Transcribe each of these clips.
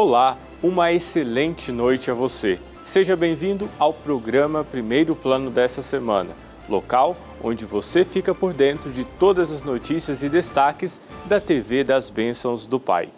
Olá, uma excelente noite a você. Seja bem-vindo ao programa Primeiro Plano dessa semana, local onde você fica por dentro de todas as notícias e destaques da TV das Bênçãos do Pai.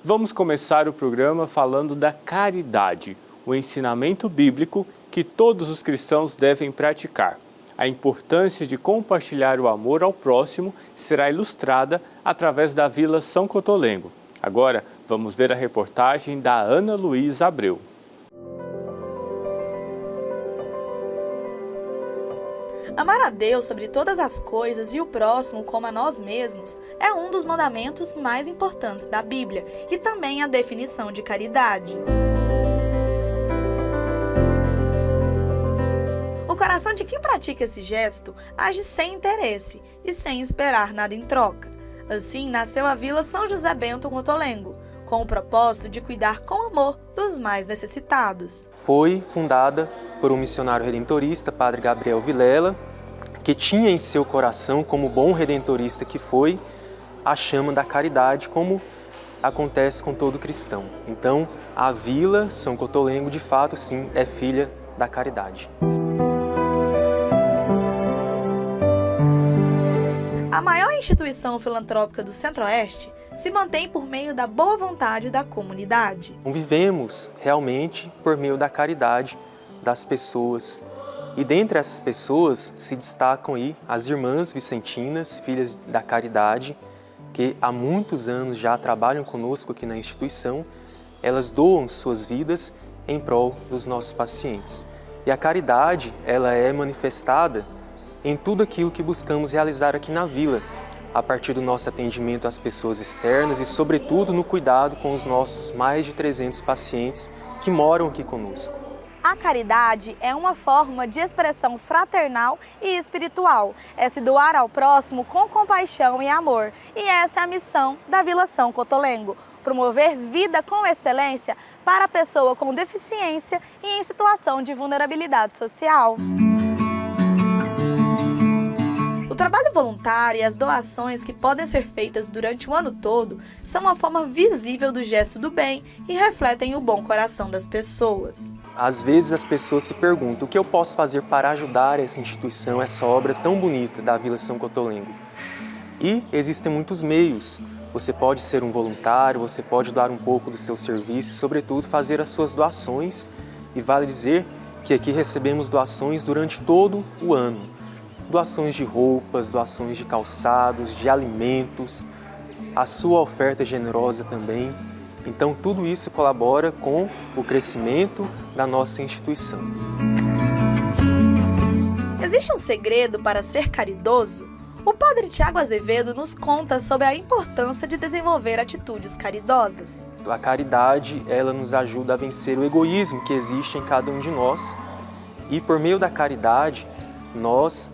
Vamos começar o programa falando da caridade, o ensinamento bíblico que todos os cristãos devem praticar. A importância de compartilhar o amor ao próximo será ilustrada através da Vila São Cotolengo. Agora, vamos ver a reportagem da Ana Luísa Abreu. Amar a Deus sobre todas as coisas e o próximo como a nós mesmos é um dos mandamentos mais importantes da Bíblia e também a definição de caridade. O coração de quem pratica esse gesto age sem interesse e sem esperar nada em troca. Assim nasceu a Vila São José Bento Cotolengo, com o propósito de cuidar com amor dos mais necessitados. Foi fundada por um missionário redentorista, Padre Gabriel Vilela, que tinha em seu coração, como bom redentorista que foi, a chama da caridade, como acontece com todo cristão. Então, a Vila São Cotolengo, de fato, sim, é filha da caridade. A maior instituição filantrópica do Centro-Oeste se mantém por meio da boa vontade da comunidade. Vivemos realmente por meio da caridade das pessoas. E dentre essas pessoas se destacam aí as irmãs vicentinas, filhas da caridade, que há muitos anos já trabalham conosco aqui na instituição. Elas doam suas vidas em prol dos nossos pacientes. E a caridade, ela é manifestada em tudo aquilo que buscamos realizar aqui na Vila, a partir do nosso atendimento às pessoas externas e, sobretudo, no cuidado com os nossos mais de 300 pacientes que moram aqui conosco. A caridade é uma forma de expressão fraternal e espiritual. É se doar ao próximo com compaixão e amor. E essa é a missão da Vila São Cotolengo: promover vida com excelência para a pessoa com deficiência e em situação de vulnerabilidade social. O trabalho voluntário e as doações que podem ser feitas durante o ano todo são uma forma visível do gesto do bem e refletem o bom coração das pessoas. Às vezes as pessoas se perguntam: o que eu posso fazer para ajudar essa instituição, essa obra tão bonita da Vila São Cotolengo? E existem muitos meios. Você pode ser um voluntário, você pode doar um pouco do seu serviço e, sobretudo, fazer as suas doações. E vale dizer que aqui recebemos doações durante todo o ano. Doações de roupas, doações de calçados, de alimentos, a sua oferta generosa também. Então, tudo isso colabora com o crescimento da nossa instituição. Existe um segredo para ser caridoso? O Padre Tiago Azevedo nos conta sobre a importância de desenvolver atitudes caridosas. A caridade, ela nos ajuda a vencer o egoísmo que existe em cada um de nós. E por meio da caridade, nós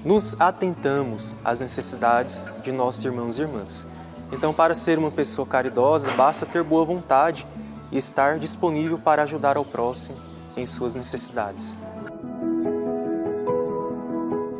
nos atentamos às necessidades de nossos irmãos e irmãs. Então, para ser uma pessoa caridosa, basta ter boa vontade e estar disponível para ajudar ao próximo em suas necessidades.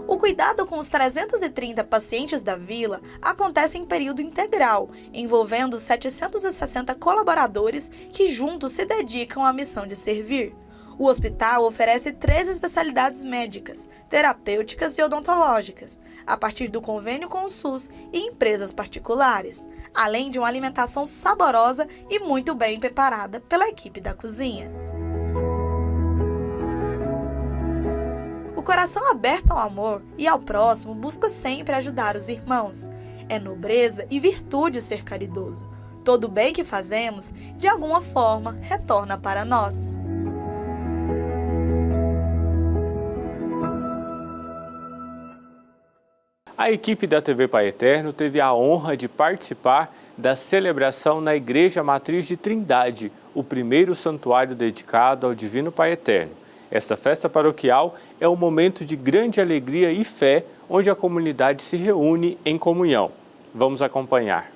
O cuidado com os 330 pacientes da Vila acontece em período integral, envolvendo 760 colaboradores que juntos se dedicam à missão de servir. O hospital oferece 3 especialidades médicas, terapêuticas e odontológicas, a partir do convênio com o SUS e empresas particulares, além de uma alimentação saborosa e muito bem preparada pela equipe da cozinha. O coração aberto ao amor e ao próximo busca sempre ajudar os irmãos. É nobreza e virtude ser caridoso. Todo o bem que fazemos, de alguma forma, retorna para nós. A equipe da TV Pai Eterno teve a honra de participar da celebração na Igreja Matriz de Trindade, o primeiro santuário dedicado ao Divino Pai Eterno. Essa festa paroquial é um momento de grande alegria e fé, onde a comunidade se reúne em comunhão. Vamos acompanhar.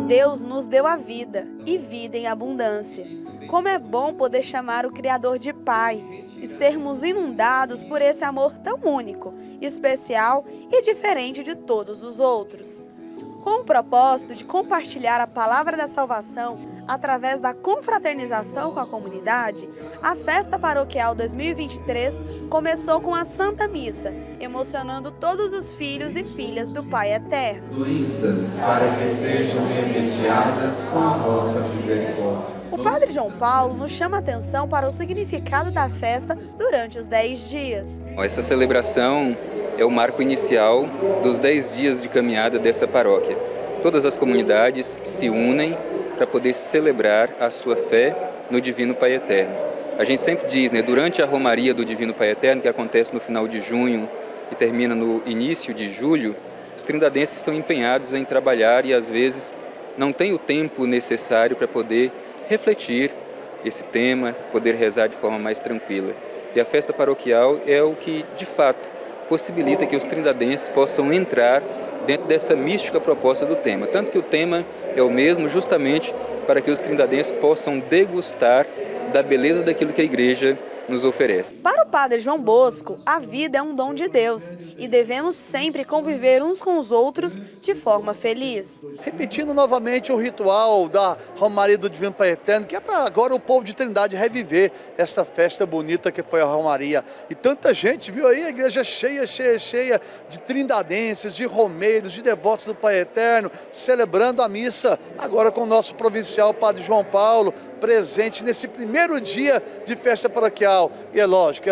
Deus nos deu a vida e vida em abundância. Como é bom poder chamar o Criador de Pai e sermos inundados por esse amor tão único, especial e diferente de todos os outros. Com o propósito de compartilhar a palavra da salvação através da confraternização com a comunidade, a Festa Paroquial 2023 começou com a Santa Missa, emocionando todos os filhos e filhas do Pai Eterno. Doenças, para que sejam remediadas com a vossa misericórdia. O Padre João Paulo nos chama a atenção para o significado da festa durante os 10 dias. Essa celebração é o marco inicial dos 10 dias de caminhada dessa paróquia. Todas as comunidades se unem para poder celebrar a sua fé no Divino Pai Eterno. A gente sempre diz, durante a Romaria do Divino Pai Eterno, que acontece no final de junho e termina no início de julho, os trindadenses estão empenhados em trabalhar e às vezes não têm o tempo necessário para poder refletir esse tema, poder rezar de forma mais tranquila. E a festa paroquial é o que, de fato, possibilita que os trindadenses possam entrar dentro dessa mística proposta do tema. Tanto que o tema é o mesmo justamente para que os trindadenses possam degustar da beleza daquilo que a igreja nos oferece. Para o Padre João Bosco, a vida é um dom de Deus e devemos sempre conviver uns com os outros de forma feliz. Repetindo novamente o ritual da Romaria do Divino Pai Eterno, que é para agora o povo de Trindade reviver essa festa bonita que foi a Romaria. E tanta gente, viu aí a igreja cheia de trindadenses, de romeiros, de devotos do Pai Eterno, celebrando a missa, agora com o nosso provincial Padre João Paulo, presente nesse primeiro dia de festa paroquial. E é lógico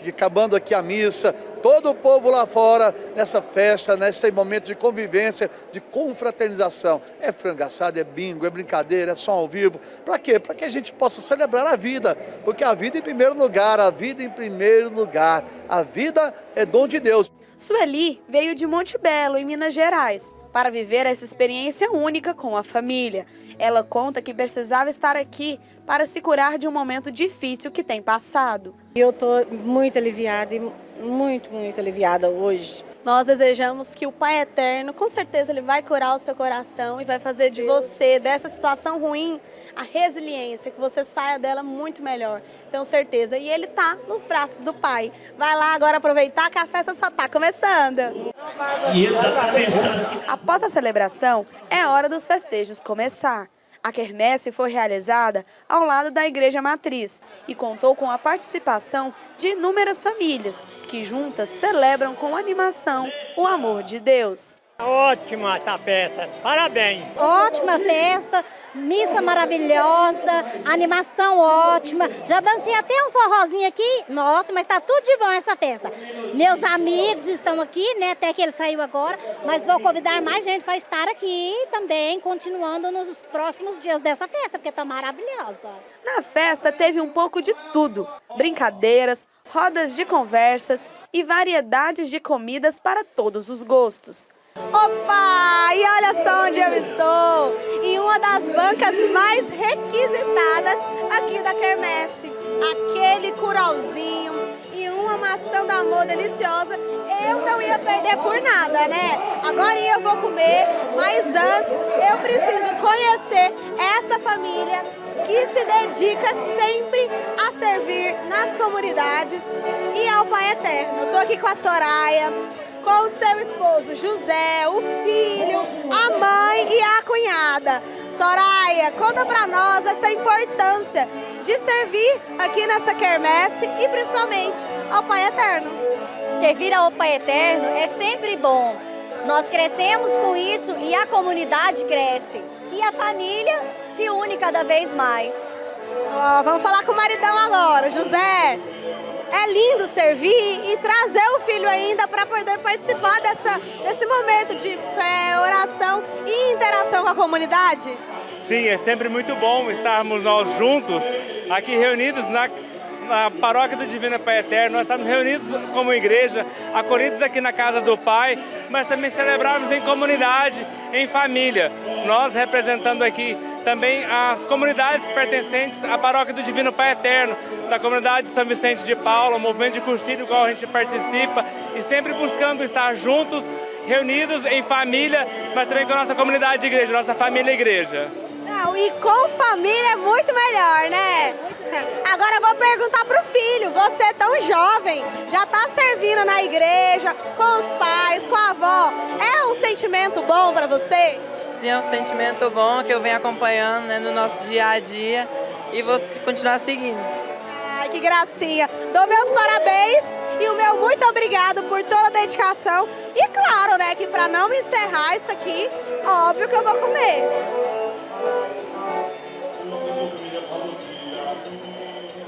que acabando aqui a missa, todo o povo lá fora, nessa festa, nesse momento de convivência, de confraternização. É frango assado, é bingo, é brincadeira, é som ao vivo. Para quê? Para que a gente possa celebrar a vida. Porque a vida em primeiro lugar, a vida em primeiro lugar. A vida é dom de Deus. Sueli veio de Monte Belo, em Minas Gerais, para viver essa experiência única com a família. Ela conta que precisava estar aqui para se curar de um momento difícil que tem passado. Eu estou muito aliviada e muito aliviada hoje. Nós desejamos que o Pai Eterno, com certeza, Ele vai curar o seu coração e vai fazer de você, dessa situação ruim, a resiliência, que você saia dela muito melhor. Tenho certeza. E Ele está nos braços do Pai. Vai lá agora aproveitar que a festa só está começando. Após a celebração, é hora dos festejos começar. A quermesse foi realizada ao lado da Igreja Matriz e contou com a participação de inúmeras famílias que juntas celebram com animação o amor de Deus. Ótima essa festa, parabéns! Ótima festa, missa maravilhosa, animação ótima. Já dancei até um forrozinho aqui, nossa, mas tá tudo de bom essa festa. Meus amigos estão aqui, até que ele saiu agora, mas vou convidar mais gente para estar aqui também, continuando nos próximos dias dessa festa, porque tá maravilhosa. Na festa teve um pouco de tudo, brincadeiras, rodas de conversas e variedades de comidas para todos os gostos. Opa! E olha só onde eu estou! Em uma das bancas mais requisitadas aqui da quermesse. Aquele curauzinho e uma maçã do amor deliciosa. Eu não ia perder por nada, né? Agora eu vou comer, mas antes eu preciso conhecer essa família que se dedica sempre a servir nas comunidades e ao Pai Eterno. Estou aqui com a Soraya, com o seu esposo José, o filho, a mãe e a cunhada. Soraya, conta pra nós essa importância de servir aqui nessa quermesse e principalmente ao Pai Eterno. Servir ao Pai Eterno é sempre bom. Nós crescemos com isso e a comunidade cresce. E a família se une cada vez mais. Vamos falar com o maridão agora, José. É lindo servir e trazer o filho ainda para poder participar desse momento de fé, oração e interação com a comunidade? Sim, é sempre muito bom estarmos nós juntos, aqui reunidos na Paróquia do Divino Pai Eterno. Nós estamos reunidos como igreja, acolhidos aqui na casa do Pai, mas também celebrarmos em comunidade, em família. Nós representando aqui também as comunidades pertencentes à Paróquia do Divino Pai Eterno, da comunidade de São Vicente de Paulo, o movimento de cursilho do qual a gente participa, e sempre buscando estar juntos, reunidos em família, mas também com a nossa comunidade de igreja, nossa família igreja. Não, e com família é muito melhor, né? Agora eu vou perguntar pro filho, você tão jovem, já tá servindo na igreja, com os pais, com a avó, é um sentimento bom para você? Sim, é um sentimento bom que eu venho acompanhando, né, no nosso dia a dia e vou continuar seguindo. Ai, que gracinha! Dou meus parabéns e o meu muito obrigado por toda a dedicação. E claro, né, que para não encerrar isso aqui, óbvio que eu vou comer.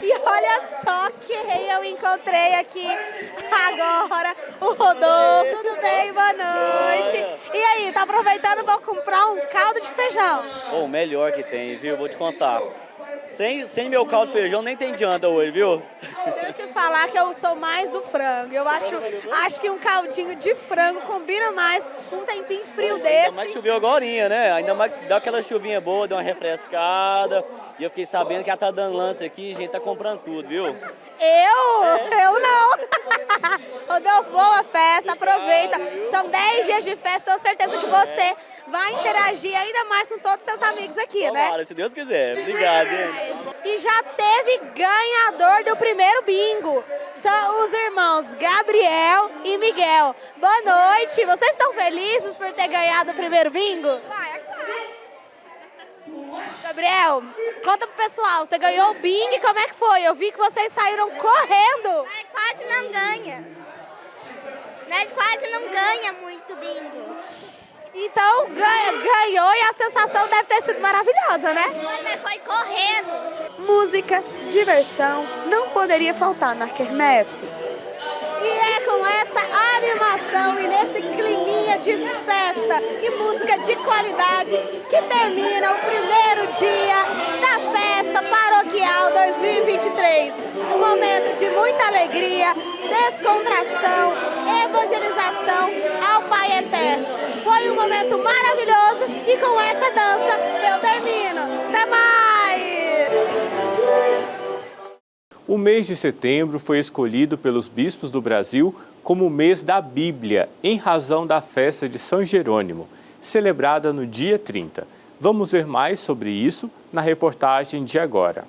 E olha só quem eu encontrei aqui agora, o Rodolfo. Tudo bem? Boa noite. E aí, tá aproveitando para comprar um caldo de feijão? O melhor que tem, viu? Vou te contar. Sem meu caldo de feijão nem tem janta hoje, viu? Deixa eu te falar que eu sou mais do frango. Eu acho que um caldinho de frango combina mais com um tempinho frio desse. Ainda mais choveu agorinha, né? Ainda mais dá aquela chuvinha boa, dá uma refrescada. E eu fiquei sabendo que ela tá dando lance aqui e a gente tá comprando tudo, viu? Eu não. Rodolfo, boa festa, aproveita. São 10 dias de festa, tenho certeza que você vai interagir ainda mais com todos os seus amigos aqui, né? Claro, se Deus quiser. Obrigado, gente. E já teve ganhador do primeiro bingo. São os irmãos Gabriel e Miguel. Boa noite. Vocês estão felizes por ter ganhado o primeiro bingo? Gabriel, conta pro pessoal, você ganhou o bingo, como é que foi? Eu vi que vocês saíram correndo. Quase não ganha. Nós quase não ganha muito bingo. Então ganhou e a sensação deve ter sido maravilhosa, né? Foi correndo. Música, diversão, não poderia faltar na quermesse. E é com essa animação e nesse climinha de festa e música de qualidade que termina o primeiro dia da festa paroquial 2023. Um momento de muita alegria, descontração, evangelização ao Pai Eterno. Foi um momento maravilhoso e com essa dança eu termino. Até mais! O mês de setembro foi escolhido pelos bispos do Brasil como o mês da Bíblia, em razão da festa de São Jerônimo, celebrada no dia 30. Vamos ver mais sobre isso na reportagem de agora.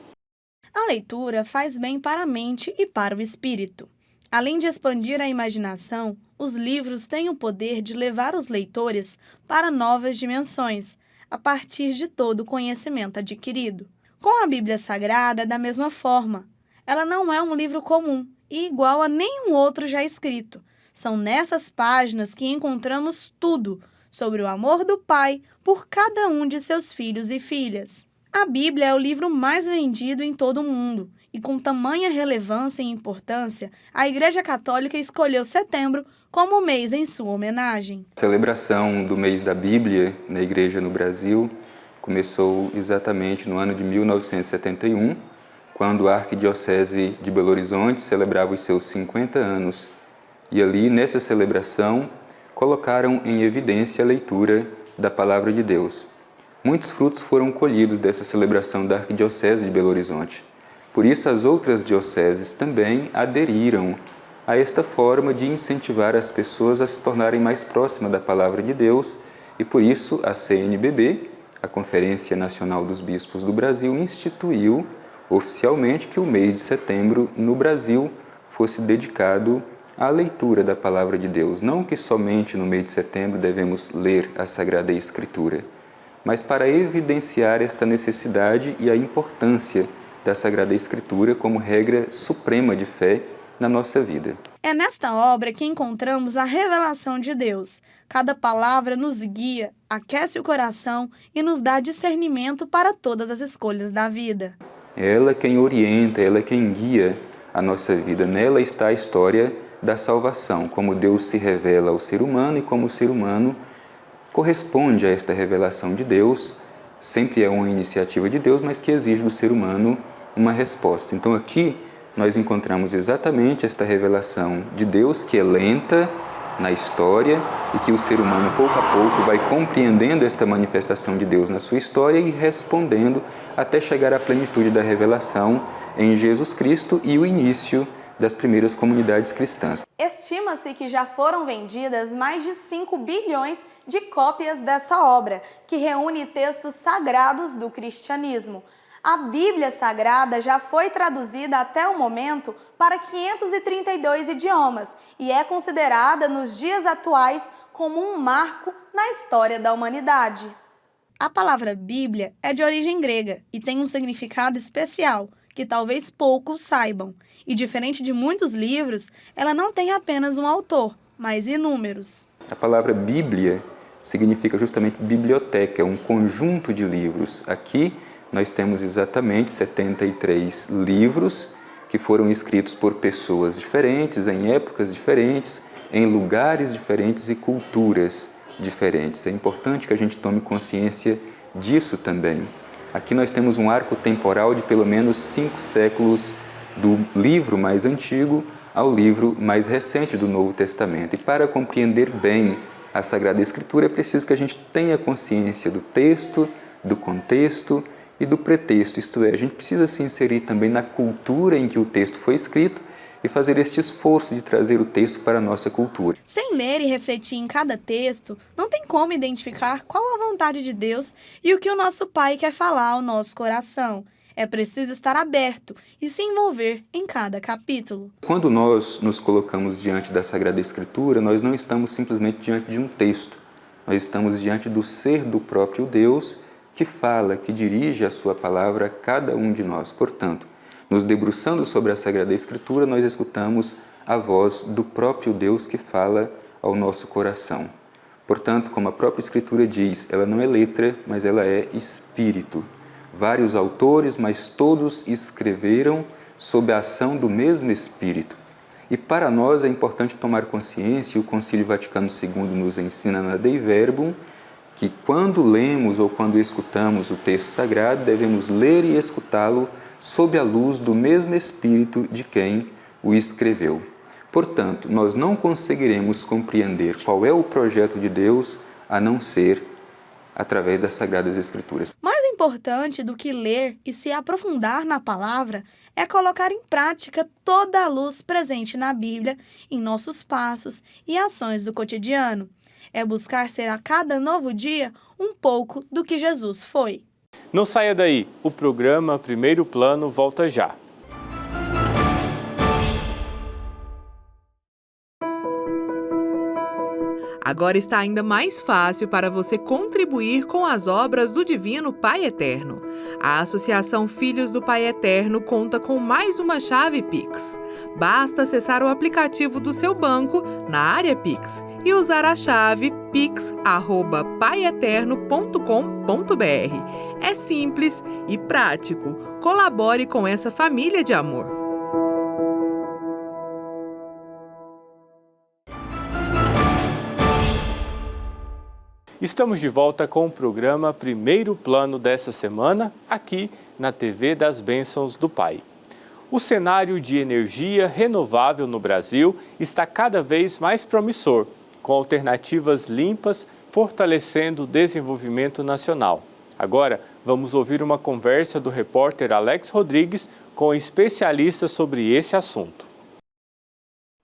A leitura faz bem para a mente e para o espírito. Além de expandir a imaginação, os livros têm o poder de levar os leitores para novas dimensões, a partir de todo o conhecimento adquirido. Com a Bíblia Sagrada, da mesma forma. Ela não é um livro comum e igual a nenhum outro já escrito. São nessas páginas que encontramos tudo sobre o amor do Pai por cada um de seus filhos e filhas. A Bíblia é o livro mais vendido em todo o mundo e, com tamanha relevância e importância, a Igreja Católica escolheu setembro como o mês em sua homenagem. A celebração do mês da Bíblia na Igreja no Brasil começou exatamente no ano de 1971, quando a Arquidiocese de Belo Horizonte celebrava os seus 50 anos. E ali, nessa celebração, colocaram em evidência a leitura da Palavra de Deus. Muitos frutos foram colhidos dessa celebração da Arquidiocese de Belo Horizonte. Por isso, as outras dioceses também aderiram a esta forma de incentivar as pessoas a se tornarem mais próximas da Palavra de Deus, e por isso a CNBB, a Conferência Nacional dos Bispos do Brasil, instituiu oficialmente que o mês de setembro no Brasil fosse dedicado à leitura da Palavra de Deus. Não que somente no mês de setembro devemos ler a Sagrada Escritura, mas para evidenciar esta necessidade e a importância da Sagrada Escritura como regra suprema de fé na nossa vida. É nesta obra que encontramos a revelação de Deus. Cada palavra nos guia, aquece o coração e nos dá discernimento para todas as escolhas da vida. Ela é quem orienta, ela é quem guia a nossa vida. Nela está a história da salvação, como Deus se revela ao ser humano e como o ser humano corresponde a esta revelação de Deus. Sempre é uma iniciativa de Deus, mas que exige do ser humano uma resposta. Então aqui nós encontramos exatamente esta revelação de Deus, que é lenta, na história e que o ser humano, pouco a pouco, vai compreendendo esta manifestação de Deus na sua história e respondendo até chegar à plenitude da revelação em Jesus Cristo e o início das primeiras comunidades cristãs. Estima-se que já foram vendidas mais de 5 bilhões de cópias dessa obra, que reúne textos sagrados do cristianismo. A Bíblia Sagrada já foi traduzida até o momento para 532 idiomas e é considerada nos dias atuais como um marco na história da humanidade. A palavra Bíblia é de origem grega e tem um significado especial, que talvez poucos saibam. E diferente de muitos livros, ela não tem apenas um autor, mas inúmeros. A palavra Bíblia significa justamente biblioteca, um conjunto de livros. Aqui nós temos exatamente 73 livros que foram escritos por pessoas diferentes, em épocas diferentes, em lugares diferentes e culturas diferentes. É importante que a gente tome consciência disso também. Aqui nós temos um arco temporal de pelo menos 5 séculos do livro mais antigo ao livro mais recente do Novo Testamento. E para compreender bem a Sagrada Escritura é preciso que a gente tenha consciência do texto, do contexto e do pretexto, isto é, a gente precisa se inserir também na cultura em que o texto foi escrito e fazer este esforço de trazer o texto para a nossa cultura. Sem ler e refletir em cada texto, não tem como identificar qual a vontade de Deus e o que o nosso Pai quer falar ao nosso coração. É preciso estar aberto e se envolver em cada capítulo. Quando nós nos colocamos diante da Sagrada Escritura, nós não estamos simplesmente diante de um texto. Nós estamos diante do ser do próprio Deus que fala, que dirige a sua palavra a cada um de nós. Portanto, nos debruçando sobre a Sagrada Escritura, nós escutamos a voz do próprio Deus que fala ao nosso coração. Portanto, como a própria Escritura diz, ela não é letra, mas ela é espírito. Vários autores, mas todos escreveram sob a ação do mesmo Espírito. E para nós é importante tomar consciência, e o Concílio Vaticano II nos ensina na Dei Verbum, que quando lemos ou quando escutamos o texto sagrado, devemos ler e escutá-lo sob a luz do mesmo Espírito de quem o escreveu. Portanto, nós não conseguiremos compreender qual é o projeto de Deus a não ser através das Sagradas Escrituras. Mais importante do que ler e se aprofundar na palavra é colocar em prática toda a luz presente na Bíblia em nossos passos e ações do cotidiano. É buscar ser a cada novo dia um pouco do que Jesus foi. Não saia daí, o programa Primeiro Plano volta já. Agora está ainda mais fácil para você contribuir com as obras do Divino Pai Eterno. A Associação Filhos do Pai Eterno conta com mais uma chave Pix. Basta acessar o aplicativo do seu banco na área Pix e usar a chave pix@paieterno.com.br. É simples e prático. Colabore com essa família de amor. Estamos de volta com o programa Primeiro Plano dessa semana, aqui na TV das Bênçãos do Pai. O cenário de energia renovável no Brasil está cada vez mais promissor, com alternativas limpas fortalecendo o desenvolvimento nacional. Agora, vamos ouvir uma conversa do repórter Alex Rodrigues com especialistas sobre esse assunto.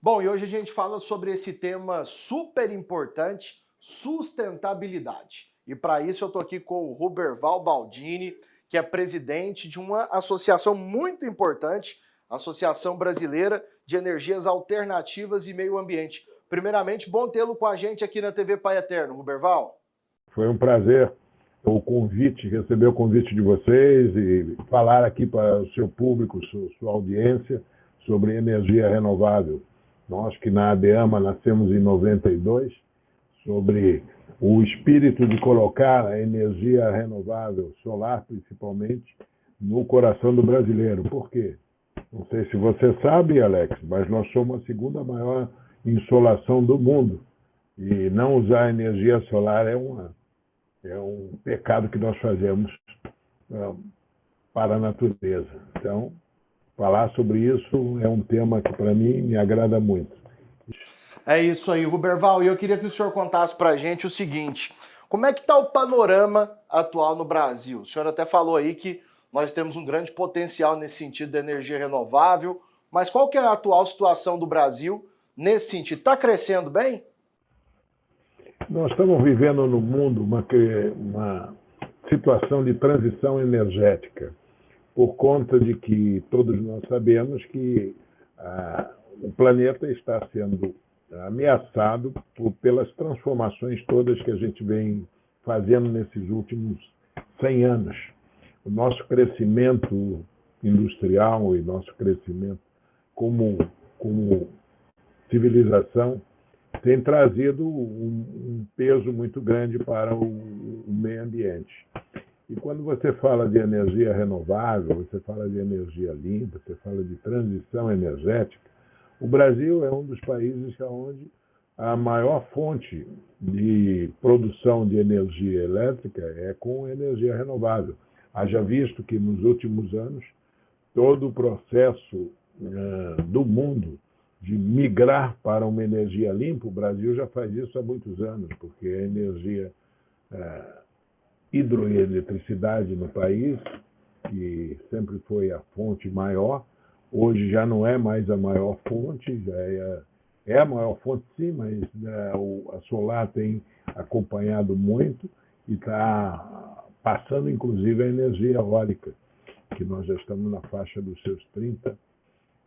Bom, e hoje a gente fala sobre esse tema super importante, sustentabilidade. E para isso eu estou aqui com o Ruberval Baldini, que é presidente de uma associação muito importante, a Associação Brasileira de Energias Alternativas e Meio Ambiente. Primeiramente, bom tê-lo com a gente aqui na TV Pai Eterno, Ruberval. Foi um prazer receber o convite de vocês e falar aqui para o seu público, sua audiência, sobre energia renovável. Nós que na ADEAMA nascemos em 92, sobre o espírito de colocar a energia renovável, solar principalmente, no coração do brasileiro. Por quê? Não sei se você sabe, Alex, mas nós somos a segunda maior insolação do mundo. E não usar energia solar é um pecado que nós fazemos para a natureza. Então, falar sobre isso é um tema que para mim me agrada muito. É isso aí, Ruberval. E eu queria que o senhor contasse para a gente o seguinte: como é que está o panorama atual no Brasil? O senhor até falou aí que nós temos um grande potencial nesse sentido da energia renovável, mas qual que é a atual situação do Brasil nesse sentido? Está crescendo bem? Nós estamos vivendo no mundo uma situação de transição energética, por conta de que todos nós sabemos que o planeta está sendo ameaçado pelas transformações todas que a gente vem fazendo nesses últimos 100 anos. O nosso crescimento industrial e nosso crescimento como civilização tem trazido um peso muito grande para o meio ambiente. E quando você fala de energia renovável, você fala de energia limpa, você fala de transição energética, o Brasil é um dos países onde a maior fonte de produção de energia elétrica é com energia renovável. Haja visto que nos últimos anos todo o processo do mundo de migrar para uma energia limpa, o Brasil já faz isso há muitos anos, porque a energia hidroeletricidade no país, que sempre foi a fonte maior, hoje já não é mais a maior fonte, já é a maior fonte sim, mas a solar tem acompanhado muito e está passando inclusive a energia eólica, que nós já estamos na faixa dos seus 30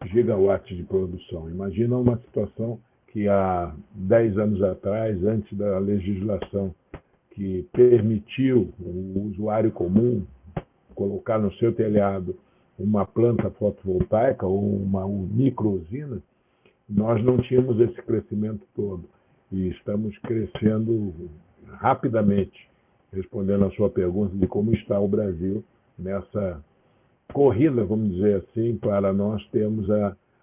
gigawatts de produção. Imagina uma situação que há 10 anos atrás, antes da legislação que permitiu o usuário comum colocar no seu telhado uma planta fotovoltaica ou uma micro-usina, nós não tínhamos esse crescimento todo. E estamos crescendo rapidamente, respondendo a sua pergunta de como está o Brasil nessa corrida, vamos dizer assim, para nós termos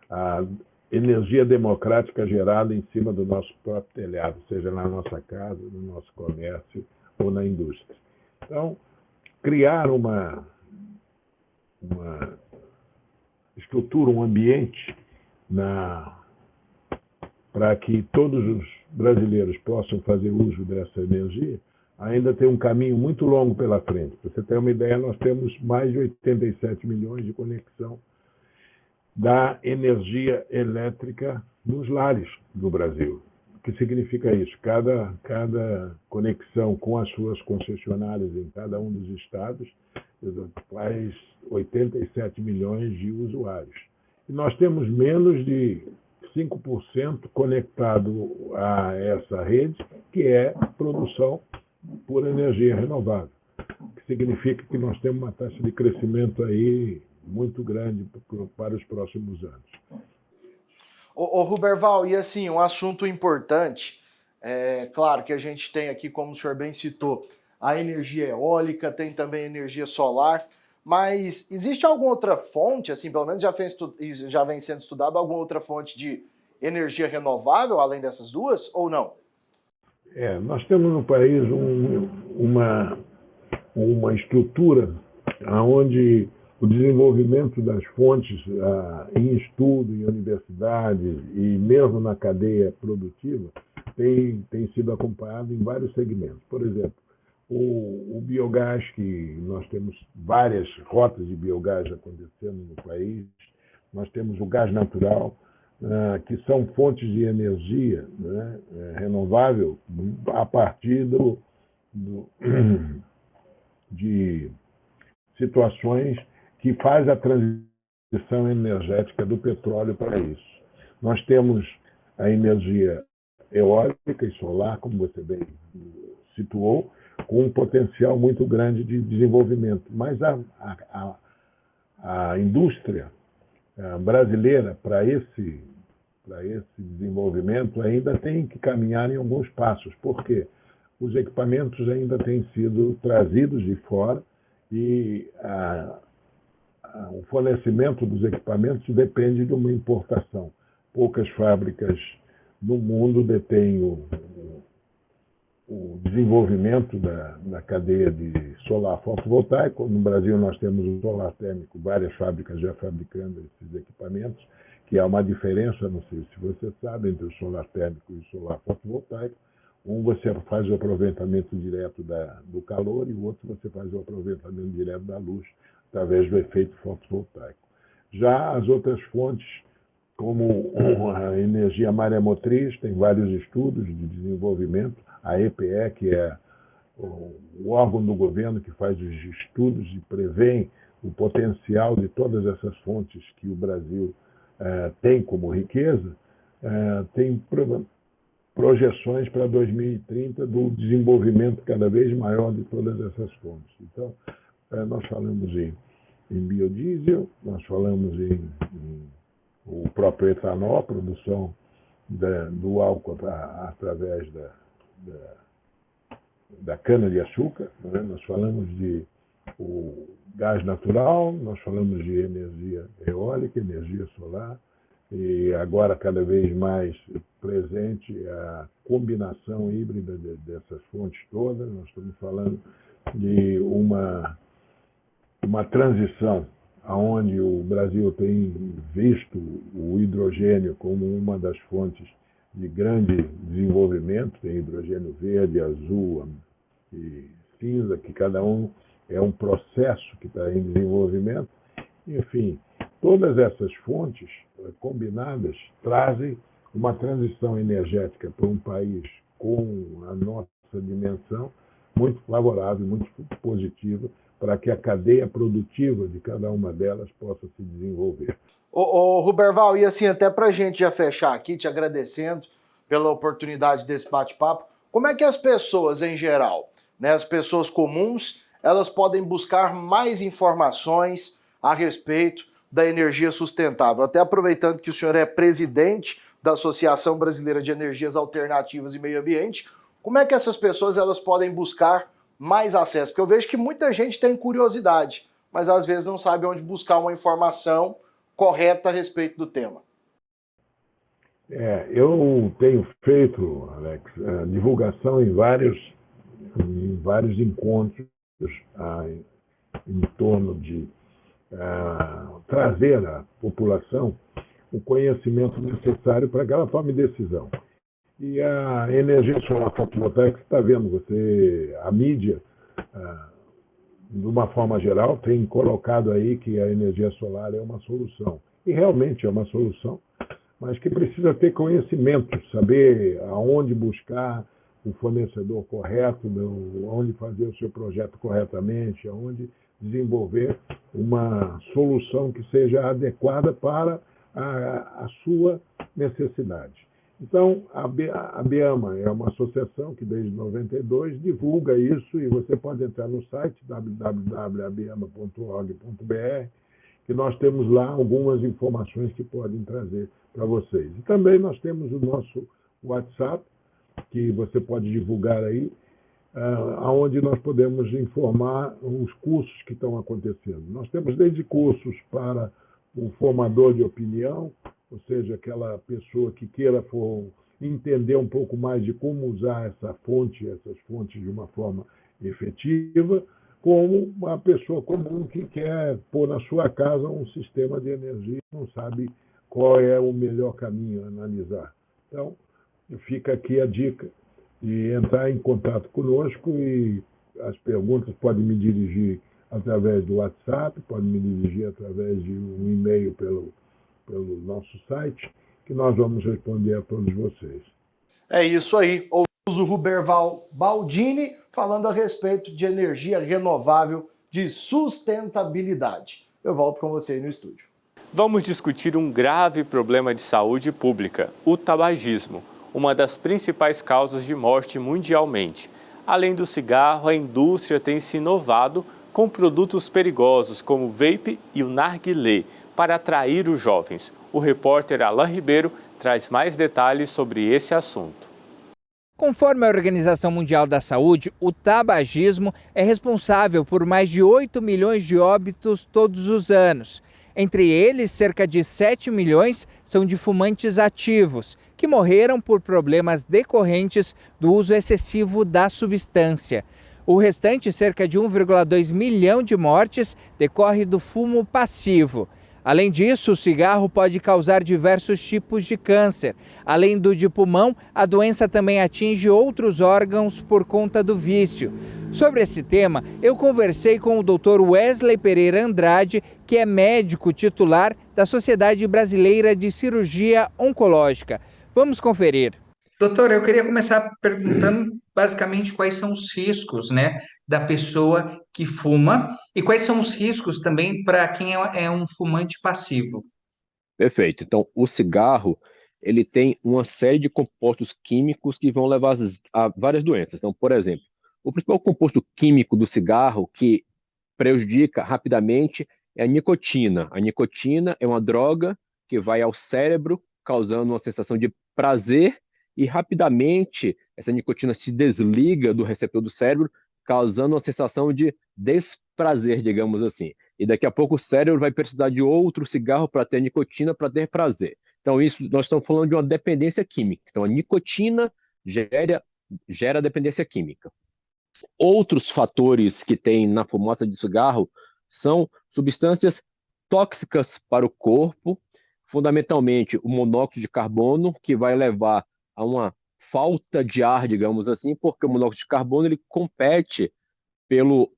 a energia democrática gerada em cima do nosso próprio telhado, seja na nossa casa, no nosso comércio ou na indústria. Então, criar uma estrutura, um ambiente para que todos os brasileiros possam fazer uso dessa energia, ainda tem um caminho muito longo pela frente. Para você ter uma ideia, nós temos mais de 87 milhões de conexão da energia elétrica nos lares do Brasil. O que significa isso? Cada conexão com as suas concessionárias em cada um dos estados faz 87 milhões de usuários. E nós temos menos de 5% conectado a essa rede, que é produção por energia renovável, o que significa que nós temos uma taxa de crescimento aí muito grande para os próximos anos. Ô Ruberval, e assim, um assunto importante, claro que a gente tem aqui, como o senhor bem citou, a energia eólica, tem também a energia solar, mas existe alguma outra fonte, assim, pelo menos já vem sendo estudado, alguma outra fonte de energia renovável, além dessas duas, ou não? Nós temos no país uma estrutura onde o desenvolvimento das fontes em estudo, em universidades e mesmo na cadeia produtiva tem sido acompanhado em vários segmentos. Por exemplo, o biogás, que nós temos várias rotas de biogás acontecendo no país, nós temos o gás natural, que são fontes de energia, né, renovável a partir de situações que faz a transição energética do petróleo para isso. Nós temos a energia eólica e solar, como você bem situou, com um potencial muito grande de desenvolvimento. Mas a indústria brasileira, para esse desenvolvimento, ainda tem que caminhar em alguns passos, porque os equipamentos ainda têm sido trazidos de fora e o fornecimento dos equipamentos depende de uma importação. Poucas fábricas no mundo detêm o desenvolvimento da cadeia de solar fotovoltaico. No Brasil nós temos o solar térmico, várias fábricas já fabricando esses equipamentos, que há uma diferença, não sei se você sabe, entre o solar térmico e o solar fotovoltaico. Um você faz o aproveitamento direto do calor e o outro você faz o aproveitamento direto da luz através do efeito fotovoltaico. Já as outras fontes, como a energia maremotriz, tem vários estudos de desenvolvimento. A EPE, que é o órgão do governo que faz os estudos e prevê o potencial de todas essas fontes que o Brasil tem como riqueza, tem projeções para 2030 do desenvolvimento cada vez maior de todas essas fontes. Então, nós falamos em biodiesel, nós falamos em o próprio etanol, a produção do álcool através da cana-de-açúcar, né? Nós falamos de o gás natural, nós falamos de energia eólica, energia solar, e agora cada vez mais presente a combinação híbrida dessas fontes todas. Nós estamos falando de uma transição onde o Brasil tem visto o hidrogênio como uma das fontes de grande desenvolvimento. Tem hidrogênio verde, azul e cinza, que cada um é um processo que está em desenvolvimento. Enfim, todas essas fontes combinadas trazem uma transição energética para um país com a nossa dimensão muito favorável, muito positiva, para que a cadeia produtiva de cada uma delas possa se desenvolver. Ô Ruberval, e assim, até para a gente já fechar aqui, te agradecendo pela oportunidade desse bate-papo, como é que as pessoas em geral, né, as pessoas comuns, elas podem buscar mais informações a respeito da energia sustentável? Até aproveitando que o senhor é presidente da Associação Brasileira de Energias Alternativas e Meio Ambiente, como é que essas pessoas elas podem buscar mais acesso? Porque eu vejo que muita gente tem curiosidade, mas às vezes não sabe onde buscar uma informação correta a respeito do tema. Eu tenho feito, Alex, divulgação em vários encontros em torno de trazer à população o conhecimento necessário para que ela tome decisão. E a energia solar fotovoltaica, você está vendo, a mídia, de uma forma geral, tem colocado aí que a energia solar é uma solução. E realmente é uma solução, mas que precisa ter conhecimento, saber aonde buscar o fornecedor correto, onde fazer o seu projeto corretamente, aonde desenvolver uma solução que seja adequada para a sua necessidade. Então, a BEAMA é uma associação que desde 92 divulga isso, e você pode entrar no site www.abeama.org.br, que nós temos lá algumas informações que podem trazer para vocês. E também nós temos o nosso WhatsApp, que você pode divulgar aí, onde nós podemos informar os cursos que estão acontecendo. Nós temos desde cursos para o formador de opinião, ou seja, aquela pessoa que queira entender um pouco mais de como usar essas fontes de uma forma efetiva, como uma pessoa comum que quer pôr na sua casa um sistema de energia e não sabe qual é o melhor caminho a analisar. Então, fica aqui a dica de entrar em contato conosco, e as perguntas podem me dirigir através do WhatsApp, podem me dirigir através de um e-mail pelo nosso site, que nós vamos responder a todos vocês. É isso aí. Ouvimos o Ruberval Baldini falando a respeito de energia renovável, de sustentabilidade. Eu volto com você aí no estúdio. Vamos discutir um grave problema de saúde pública, o tabagismo, uma das principais causas de morte mundialmente. Além do cigarro, a indústria tem se inovado com produtos perigosos como o vape e o narguilé, para atrair os jovens. O repórter Alain Ribeiro traz mais detalhes sobre esse assunto. Conforme a Organização Mundial da Saúde, o tabagismo é responsável por mais de 8 milhões de óbitos todos os anos. Entre eles, cerca de 7 milhões são de fumantes ativos, que morreram por problemas decorrentes do uso excessivo da substância. O restante, cerca de 1,2 milhão de mortes, decorre do fumo passivo. Além disso, o cigarro pode causar diversos tipos de câncer. Além do de pulmão, a doença também atinge outros órgãos por conta do vício. Sobre esse tema, eu conversei com o Dr. Wesley Pereira Andrade, que é médico titular da Sociedade Brasileira de Cirurgia Oncológica. Vamos conferir. Doutor, eu queria começar perguntando basicamente quais são os riscos, né, da pessoa que fuma e quais são os riscos também para quem é um fumante passivo. Perfeito. Então, o cigarro, ele tem uma série de compostos químicos que vão levar a várias doenças. Então, por exemplo, o principal composto químico do cigarro que prejudica rapidamente é a nicotina. A nicotina é uma droga que vai ao cérebro, causando uma sensação de prazer, e rapidamente essa nicotina se desliga do receptor do cérebro, causando uma sensação de desprazer, digamos assim. E daqui a pouco o cérebro vai precisar de outro cigarro para ter nicotina, para ter prazer. Então isso, nós estamos falando de uma dependência química. Então a nicotina gera dependência química. Outros fatores que tem na fumaça de cigarro são substâncias tóxicas para o corpo, fundamentalmente o monóxido de carbono, que vai levar a uma falta de ar, digamos assim, porque o monóxido de carbono ele compete pelo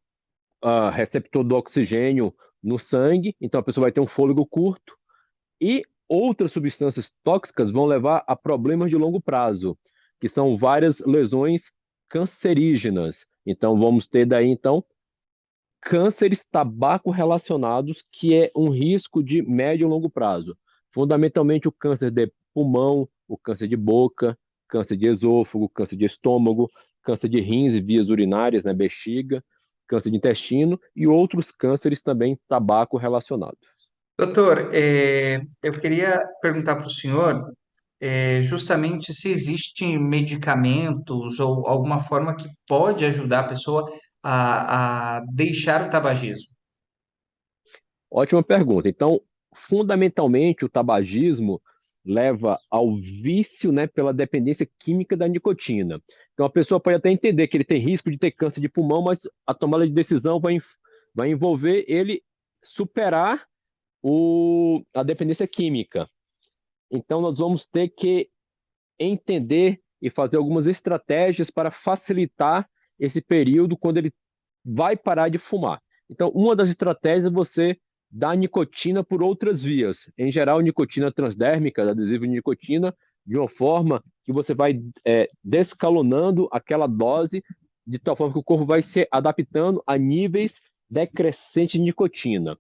receptor do oxigênio no sangue, então a pessoa vai ter um fôlego curto, e outras substâncias tóxicas vão levar a problemas de longo prazo, que são várias lesões cancerígenas. Então vamos ter daí então cânceres tabaco relacionados, que é um risco de médio e longo prazo. Fundamentalmente o câncer de pulmão, o câncer de boca, câncer de esôfago, câncer de estômago, câncer de rins e vias urinárias, né, bexiga, câncer de intestino e outros cânceres também tabaco relacionados. Doutor, eu queria perguntar para o senhor justamente se existem medicamentos ou alguma forma que pode ajudar a pessoa a deixar o tabagismo. Ótima pergunta. Então, fundamentalmente, o tabagismo leva ao vício, né, pela dependência química da nicotina. Então, a pessoa pode até entender que ele tem risco de ter câncer de pulmão, mas a tomada de decisão vai envolver ele superar a dependência química. Então, nós vamos ter que entender e fazer algumas estratégias para facilitar esse período quando ele vai parar de fumar. Então, uma das estratégias é você dar nicotina por outras vias. Em geral, nicotina transdérmica, adesivo de nicotina, de uma forma que você vai descalonando aquela dose, de tal forma que o corpo vai se adaptando a níveis decrescentes de nicotina.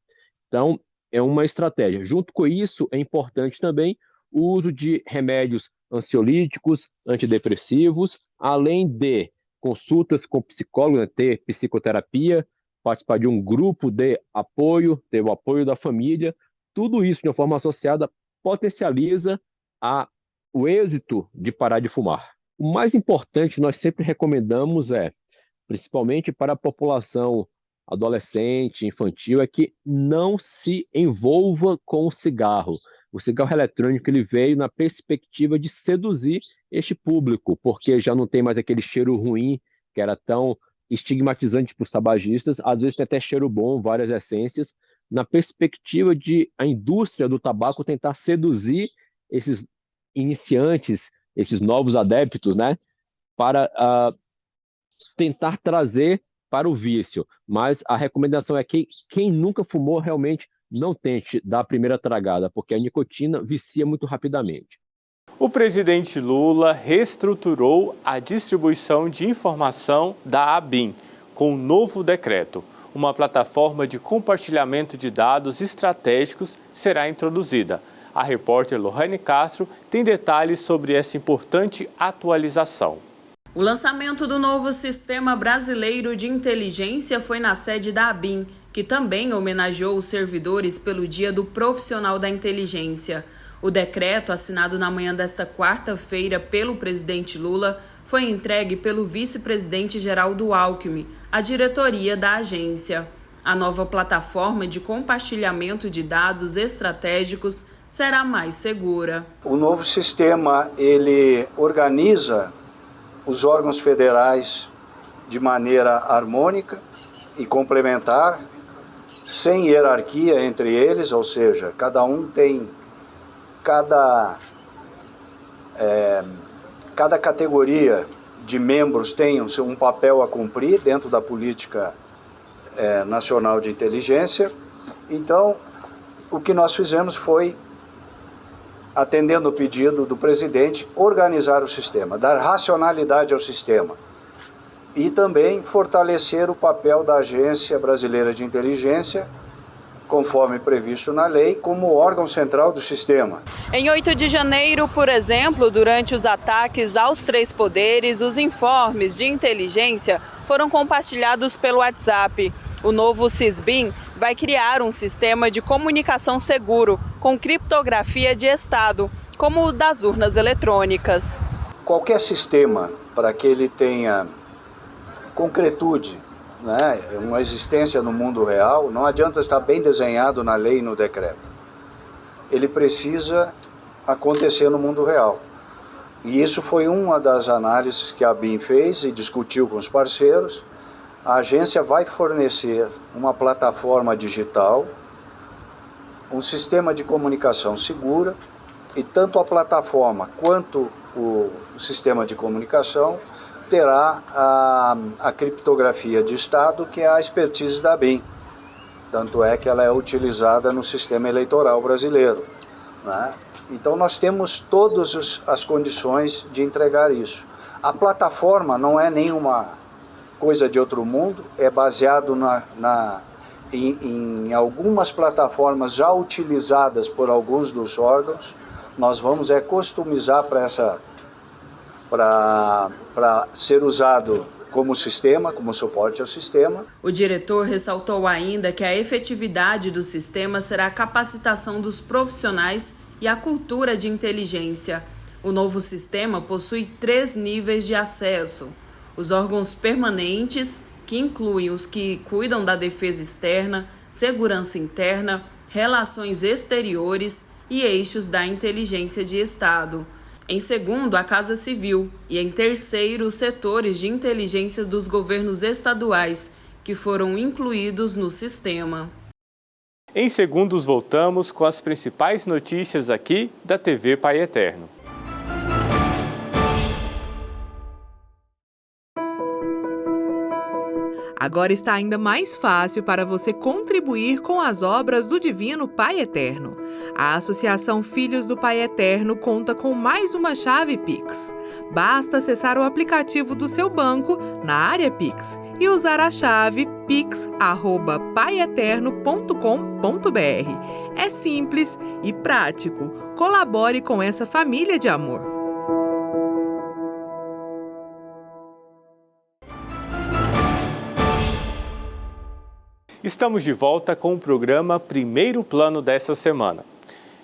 Então, é uma estratégia. Junto com isso, é importante também o uso de remédios ansiolíticos, antidepressivos, além de consultas com psicólogo, né, ter psicoterapia, participar de um grupo de apoio, ter o apoio da família. Tudo isso, de uma forma associada, potencializa o êxito de parar de fumar. O mais importante, nós sempre recomendamos principalmente para a população adolescente, infantil, é que não se envolva com o cigarro. O cigarro eletrônico ele veio na perspectiva de seduzir este público, porque já não tem mais aquele cheiro ruim que era tão estigmatizante para os tabagistas. Às vezes tem até cheiro bom, várias essências, na perspectiva de a indústria do tabaco tentar seduzir esses iniciantes, esses novos adeptos, né, para tentar trazer para o vício. Mas a recomendação é que quem nunca fumou realmente não tente dar a primeira tragada, porque a nicotina vicia muito rapidamente. O presidente Lula reestruturou a distribuição de informação da ABIN com um novo decreto. Uma plataforma de compartilhamento de dados estratégicos será introduzida. A repórter Lohane Castro tem detalhes sobre essa importante atualização. O lançamento do novo Sistema Brasileiro de Inteligência foi na sede da ABIN, que também homenageou os servidores pelo Dia do Profissional da Inteligência. O decreto, assinado na manhã desta quarta-feira pelo presidente Lula, foi entregue pelo vice-presidente Geraldo Alckmin, à diretoria da agência. A nova plataforma de compartilhamento de dados estratégicos será mais segura. O novo sistema, ele organiza os órgãos federais de maneira harmônica e complementar, sem hierarquia entre eles, ou seja, cada categoria de membros tem um papel a cumprir dentro da política nacional de inteligência. Então, o que nós fizemos foi, atendendo o pedido do presidente, organizar o sistema, dar racionalidade ao sistema e também fortalecer o papel da Agência Brasileira de Inteligência, conforme previsto na lei, como órgão central do sistema. Em 8 de janeiro, por exemplo, durante os ataques aos 3 poderes, os informes de inteligência foram compartilhados pelo WhatsApp. O novo SISBIN vai criar um sistema de comunicação seguro, com criptografia de Estado, como o das urnas eletrônicas. Qualquer sistema, para que ele tenha concretude, né, uma existência no mundo real, não adianta estar bem desenhado na lei e no decreto. Ele precisa acontecer no mundo real. E isso foi uma das análises que a BIM fez e discutiu com os parceiros. A agência vai fornecer uma plataforma digital, um sistema de comunicação segura, e tanto a plataforma quanto o sistema de comunicação terá a criptografia de Estado, que é a expertise da BIM. Tanto é que ela é utilizada no sistema eleitoral brasileiro, né? Então nós temos todas as condições de entregar isso. A plataforma não é nenhuma coisa de outro mundo, é baseado em algumas plataformas já utilizadas por alguns dos órgãos. Nós vamos customizar para ser usado como sistema, como suporte ao sistema. O diretor ressaltou ainda que a efetividade do sistema será a capacitação dos profissionais e a cultura de inteligência. O novo sistema possui 3 níveis de acesso: os órgãos permanentes, que incluem os que cuidam da defesa externa, segurança interna, relações exteriores e eixos da inteligência de Estado. Em segundo, a Casa Civil, e em terceiro, os setores de inteligência dos governos estaduais, que foram incluídos no sistema. Em segundos, voltamos com as principais notícias aqui da TV Pai Eterno. Agora está ainda mais fácil para você contribuir com as obras do Divino Pai Eterno. A Associação Filhos do Pai Eterno conta com mais uma chave Pix. Basta acessar o aplicativo do seu banco na área Pix e usar a chave pix@paieterno.com.br. É simples e prático. Colabore com essa família de amor. Estamos de volta com o programa Primeiro Plano dessa semana.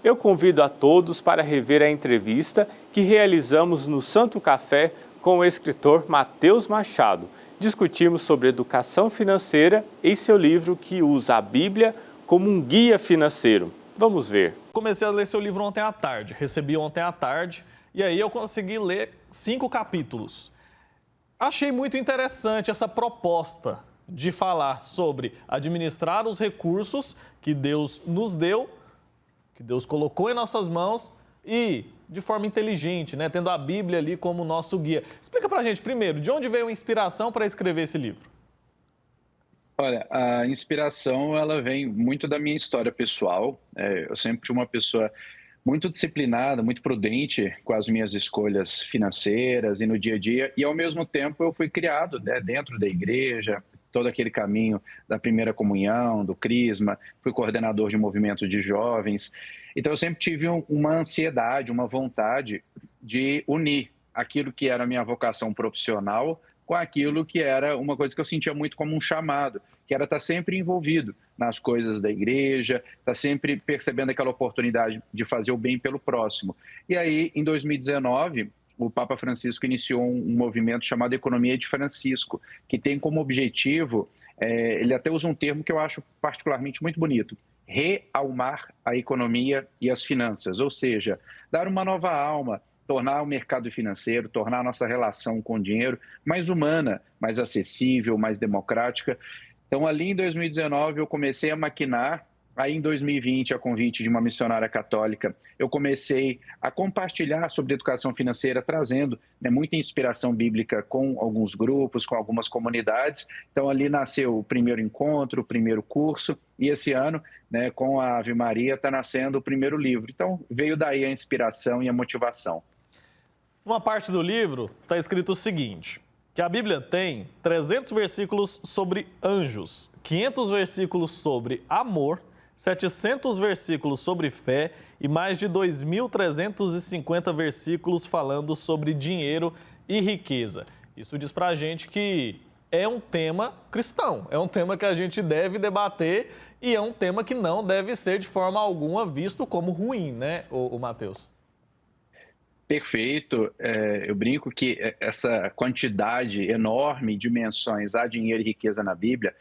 Eu convido a todos para rever a entrevista que realizamos no Santo Café com o escritor Mateus Machado. Discutimos sobre educação financeira em seu livro que usa a Bíblia como um guia financeiro. Vamos ver. Comecei a ler seu livro ontem à tarde, recebi ontem à tarde e aí eu consegui ler 5 capítulos. Achei muito interessante essa proposta de falar sobre administrar os recursos que Deus nos deu, que Deus colocou em nossas mãos e de forma inteligente, né? Tendo a Bíblia ali como nosso guia. Explica pra gente primeiro, de onde veio a inspiração para escrever esse livro? Olha, a inspiração ela vem muito da minha história pessoal. Eu sempre fui uma pessoa muito disciplinada, muito prudente com as minhas escolhas financeiras e no dia a dia. E ao mesmo tempo eu fui criado, né, dentro da igreja, todo aquele caminho da primeira comunhão, do crisma, fui coordenador de movimento de jovens. Então eu sempre tive uma ansiedade, uma vontade de unir aquilo que era a minha vocação profissional com aquilo que era uma coisa que eu sentia muito como um chamado, que era estar sempre envolvido nas coisas da igreja, estar sempre percebendo aquela oportunidade de fazer o bem pelo próximo. E aí, em 2019... o Papa Francisco iniciou um movimento chamado Economia de Francisco, que tem como objetivo, ele até usa um termo que eu acho particularmente muito bonito, realmar a economia e as finanças, ou seja, dar uma nova alma, tornar o mercado financeiro, tornar a nossa relação com o dinheiro mais humana, mais acessível, mais democrática. Então, ali em 2019, eu comecei a maquinar. Aí, em 2020, a convite de uma missionária católica, eu comecei a compartilhar sobre educação financeira, trazendo, né, muita inspiração bíblica com alguns grupos, com algumas comunidades. Então, ali nasceu o primeiro encontro, o primeiro curso, e esse ano, né, com a Ave Maria, está nascendo o primeiro livro. Então, veio daí a inspiração e a motivação. Uma parte do livro está escrito o seguinte, que a Bíblia tem 300 versículos sobre anjos, 500 versículos sobre amor, 700 versículos sobre fé e mais de 2.350 versículos falando sobre dinheiro e riqueza. Isso diz pra gente que é um tema cristão, é um tema que a gente deve debater e é um tema que não deve ser de forma alguma visto como ruim, né, o Matheus? Perfeito. Eu brinco que essa quantidade enorme de menções a dinheiro e riqueza na Bíblia,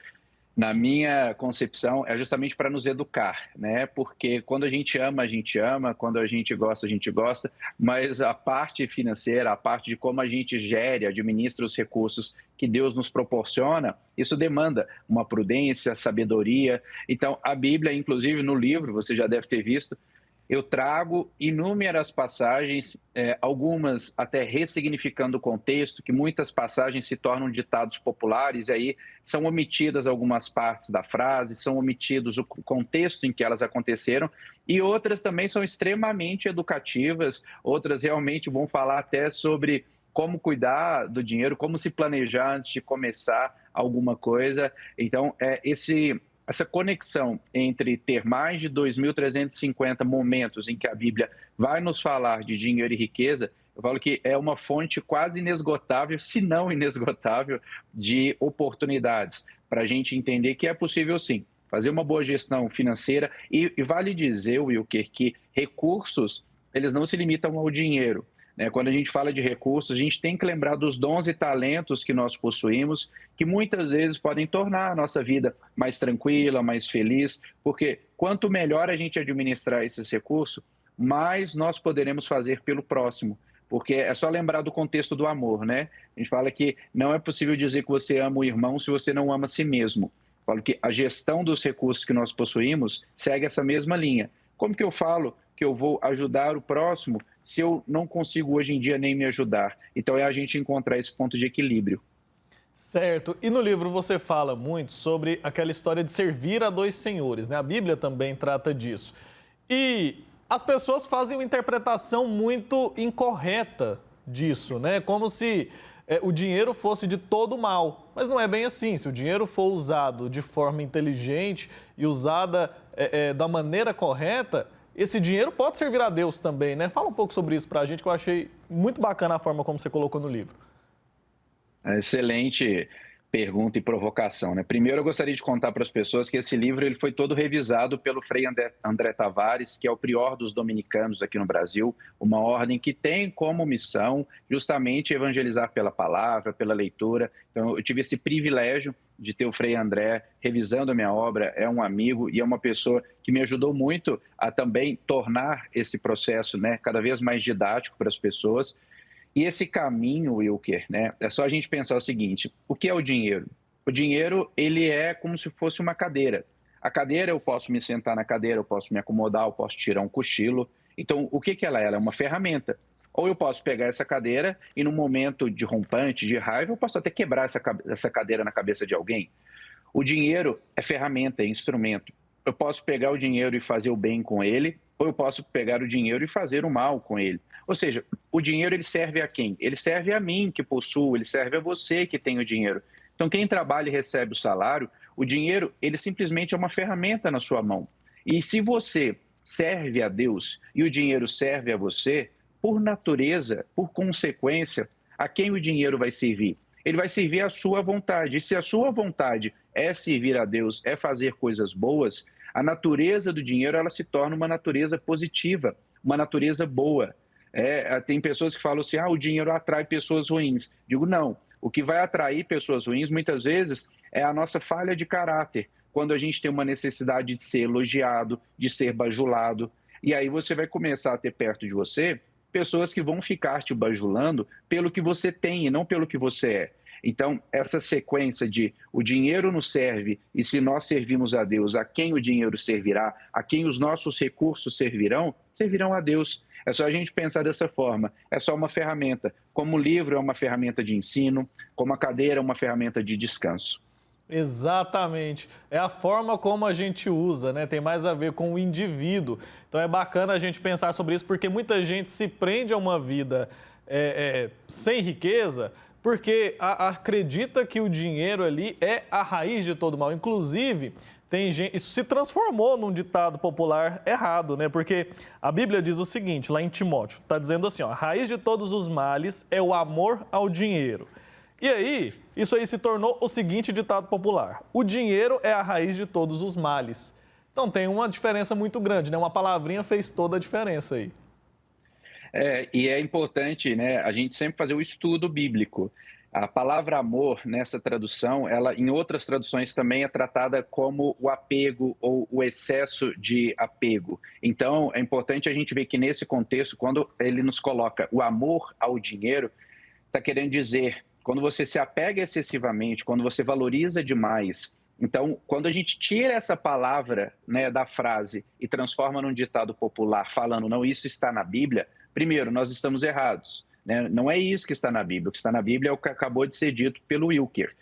na minha concepção, é justamente para nos educar, né? Porque quando a gente ama, quando a gente gosta, mas a parte financeira, a parte de como a gente gere, administra os recursos que Deus nos proporciona, isso demanda uma prudência, sabedoria. Então, a Bíblia, inclusive no livro, você já deve ter visto, eu trago inúmeras passagens, algumas até ressignificando o contexto, que muitas passagens se tornam ditados populares, e aí são omitidas algumas partes da frase, são omitidos o contexto em que elas aconteceram, e outras também são extremamente educativas, outras realmente vão falar até sobre como cuidar do dinheiro, como se planejar antes de começar alguma coisa. Então, essa conexão entre ter mais de 2.350 momentos em que a Bíblia vai nos falar de dinheiro e riqueza, eu falo que é uma fonte quase inesgotável, se não inesgotável, de oportunidades para a gente entender que é possível sim fazer uma boa gestão financeira e vale dizer, Wilker, que recursos, eles não se limitam ao dinheiro. Quando a gente fala de recursos, a gente tem que lembrar dos dons e talentos que nós possuímos, que muitas vezes podem tornar a nossa vida mais tranquila, mais feliz, porque quanto melhor a gente administrar esses recursos, mais nós poderemos fazer pelo próximo. Porque é só lembrar do contexto do amor, né? A gente fala que não é possível dizer que você ama o irmão se você não ama a si mesmo. Eu falo que a gestão dos recursos que nós possuímos segue essa mesma linha. Como que eu falo que eu vou ajudar o próximo se eu não consigo hoje em dia nem me ajudar? Então é a gente encontrar esse ponto de equilíbrio. Certo. E no livro você fala muito sobre aquela história de servir a dois senhores, né? A Bíblia também trata disso. E as pessoas fazem uma interpretação muito incorreta disso, né? Como se o dinheiro fosse de todo mal. Mas não é bem assim. Se o dinheiro for usado de forma inteligente e usada da maneira correta, esse dinheiro pode servir a Deus também, né? Fala um pouco sobre isso para a gente, que eu achei muito bacana a forma como você colocou no livro. Excelente pergunta e provocação, né? Primeiro, eu gostaria de contar para as pessoas que esse livro ele foi todo revisado pelo Frei André Tavares, que é o prior dos dominicanos aqui no Brasil, uma ordem que tem como missão justamente evangelizar pela palavra, pela leitura. Então, eu tive esse privilégio de ter o Frei André revisando a minha obra, é um amigo e é uma pessoa que me ajudou muito a também tornar esse processo, né, cada vez mais didático para as pessoas. E esse caminho, Wilker, né, é só a gente pensar o seguinte, o que é o dinheiro? O dinheiro, ele é como se fosse uma cadeira. A cadeira, eu posso me sentar na cadeira, eu posso me acomodar, eu posso tirar um cochilo. Então, o que ela é? Ela é uma ferramenta. Ou eu posso pegar essa cadeira e, num momento de rompante, de raiva, eu posso até quebrar essa cadeira na cabeça de alguém. O dinheiro é ferramenta, é instrumento. Eu posso pegar o dinheiro e fazer o bem com ele, ou eu posso pegar o dinheiro e fazer o mal com ele. Ou seja, o dinheiro ele serve a quem? Ele serve a mim que possuo, ele serve a você que tem o dinheiro. Então, quem trabalha e recebe o salário, o dinheiro ele simplesmente é uma ferramenta na sua mão. E se você serve a Deus e o dinheiro serve a você, por natureza, por consequência, a quem o dinheiro vai servir? Ele vai servir à sua vontade. E se a sua vontade é servir a Deus, é fazer coisas boas, a natureza do dinheiro ela se torna uma natureza positiva, uma natureza boa. Tem pessoas que falam assim, o dinheiro atrai pessoas ruins. Digo, não. O que vai atrair pessoas ruins, muitas vezes, é a nossa falha de caráter. Quando a gente tem uma necessidade de ser elogiado, de ser bajulado. E aí você vai começar a ter perto de você pessoas que vão ficar te bajulando pelo que você tem e não pelo que você é. Então, essa sequência de o dinheiro nos serve e se nós servimos a Deus, a quem o dinheiro servirá, a quem os nossos recursos servirão, servirão a Deus. É só a gente pensar dessa forma, é só uma ferramenta. Como o livro é uma ferramenta de ensino, como a cadeira é uma ferramenta de descanso. Exatamente. É a forma como a gente usa, né? Tem mais a ver com o indivíduo. Então é bacana a gente pensar sobre isso, porque muita gente se prende a uma vida sem riqueza, porque acredita que o dinheiro ali é a raiz de todo mal. Inclusive, tem gente, isso se transformou num ditado popular errado, né? Porque a Bíblia diz o seguinte, lá em Timóteo, está dizendo assim, ó, a raiz de todos os males é o amor ao dinheiro. E aí, isso aí se tornou o seguinte ditado popular, o dinheiro é a raiz de todos os males. Então tem uma diferença muito grande, né? Uma palavrinha fez toda a diferença aí. E é importante, né, a gente sempre fazer o estudo bíblico. A palavra amor, nessa tradução, ela em outras traduções também é tratada como o apego ou o excesso de apego. Então, é importante a gente ver que nesse contexto, quando ele nos coloca o amor ao dinheiro, está querendo dizer, quando você se apega excessivamente, quando você valoriza demais. Então, quando a gente tira essa palavra, né, da frase e transforma num ditado popular, falando, não, isso está na Bíblia, primeiro, nós estamos errados. Né? Não é isso que está na Bíblia. O que está na Bíblia é o que acabou de ser dito pelo Wilker.